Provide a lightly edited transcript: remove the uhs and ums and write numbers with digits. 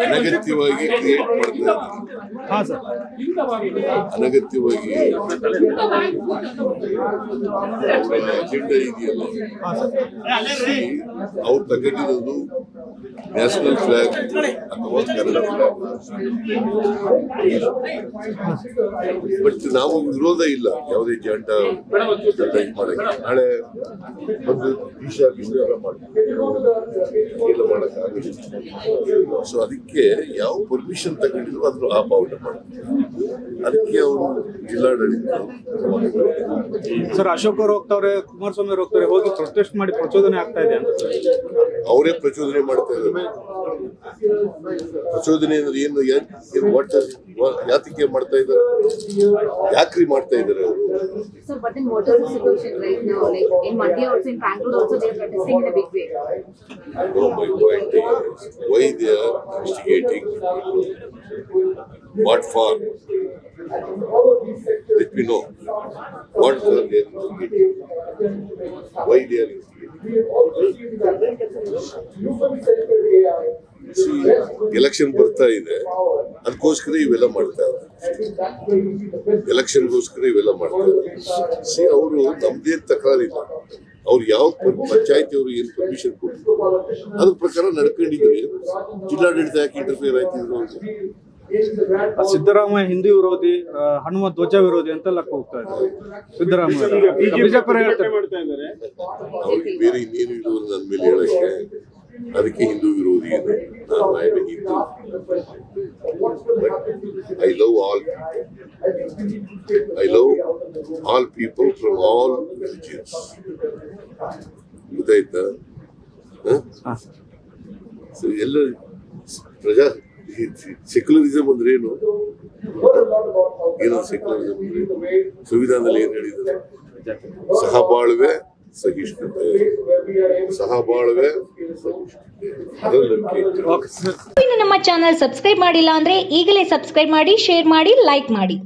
ಅನಗತ್ಯವಾಗಿ ಕ್ರಿಯೇಟ್ ಮಾಡ್ತಾ ಅನಗತ್ಯವಾಗಿ ಅಜೆಂಡಾ ಇದೆಯಲ್ಲ ಅವ್ರು ತಗೊಂಡಿರೋದು ನ್ಯಾಷನಲ್ ಫ್ಲಾಗ್ ಅಥವಾ ಕನ್ನಡ ಫ್ಲಾಗ್. ಬಟ್ ನಾವು ವಿರೋಧ ಇಲ್ಲ ಯಾವುದೇ ಜಾಂಡ ಮಾಡಕ್ಕೆ. ನಾಳೆ ಒಂದು ಎಲ್ಲ ಮಾಡಕ್ಕಾಗಲ್ಲ. ಸೊ ಅದಕ್ಕೆ ಯಾವ ಪರ್ಮಿಷನ್ ತಗೊಂಡಿದ್ರು ಅದ್ರ ಆಪಾವಟ ಮಾಡ್ತಾರೆ. ಅದಕ್ಕೆ ಅವರು ಜಿಲ್ಲಾಡಳಿತ ಸರ್ ಅಶೋಕ್ ಅವರು ಹೋಗ್ತಾವ್ರೆ, ಕುಮಾರಸ್ವಾಮಿ ಅವರು ಹೋಗ್ತಾರೆ, ಹೋಗಿ ಪ್ರೊಟೆಸ್ಟ್ ಮಾಡಿ ಪ್ರಚೋದನೆ ಆಗ್ತಾ ಇದೆ ಅಂತ ಅವರೇ ಪ್ರಚೋದನೆ ಮಾಡ್ತಾ ಇದ್ದಾರೆ. ಪ್ರಚೋದನೆ ಅಂದ್ರೆ ಏನು ಯಾತಕ್ಕೆ ಮಾಡ್ತಾ ಇದ್ದಾರೆ, ಯಾಕ್ರಿ ಮಾಡ್ತಾ ಇದ್ದಾರೆ ಅವರು? No, my point is why they are instigating, what for? Let me know what for they are instigating, why they are instigating. Election ಬರ್ತಾ ಇದೆ, ಅದಕ್ಕೋಸ್ಕರ ಇವೆಲ್ಲ ಮಾಡ್ತಾ ಇದ್ದಾರೆ. ಎಲೆಕ್ಷನ್ಗೋಸ್ಕರ ಇವೆಲ್ಲ ಮಾಡ್ತಾ ಇದ್ದಾರೆ. ಅವರು ನಮ್ದೇ ತಕರಾರಿಲ್ಲ. ಅವ್ರು ಯಾವ ಪಂಚಾಯತಿ ಅವರು ಏನ್ ಪರ್ಮಿಷನ್ ಕೊಟ್ಟಿದ್ರು ಅದ್ರ ಪ್ರಕಾರ ನಡ್ಕೊಂಡಿದ್ರೆ ಜಿಲ್ಲಾಡಳಿತ ಯಾಕೆ ಇಂಟರ್ಫಿಯರ್ ಆಯ್ತಿದ್ರು? ಸಿದ್ದರಾಮಯ್ಯ ಹಿಂದೂ ವಿರೋಧಿ, ಹನುಮ ಧ್ವಜ ವಿರೋಧಿ ಅಂತೆಲ್ಲ ಹೋಗ್ತಾ ಇದ್ದಾರೆ ಸಿದ್ದರಾಮಯ್ಯ. ಬಿಜೆಪಿ ಬೇರೆ ಇನ್ನೇನು ಇರೋದು ನನ್ನ ಮೇಲೆ ಹೇಳಕ್ಕೆ. ಅದಕ್ಕೆ ಹಿಂದೂ ವಿರೋಧಿ ಇದೆ. ನಾನು Hindu. I love all people from all religions. ಗೊತ್ತಾಯ್ತಾ? ಎಲ್ಲ ಸೆಕ್ಯುಲರಿಸಮ್ ಅಂದ್ರೆ ಏನು? ಸೆಕ್ಯುಲರಿಸಮ್ ಅಂದ್ರೆ ಸಂವಿಧಾನದಲ್ಲಿ ಏನ್ ಹೇಳಿದ್ದಾರೆ? ಸಹಬಾಳ್ವೆ, ಸಹಿಷ್ಣುತೆ, ಸಹಬಾಳ್ವೆ, ಇನ್ನು ನಮ್ಮ ಚಾನಲ್ ಸಬ್ಸ್ಕ್ರೈಬ್ ಮಾಡಿಲ್ಲ ಅಂದ್ರೆ ಈಗಲೇ ಸಬ್ಸ್ಕ್ರೈಬ್ ಮಾಡಿ, ಶೇರ್ ಮಾಡಿ, ಲೈಕ್ ಮಾಡಿ.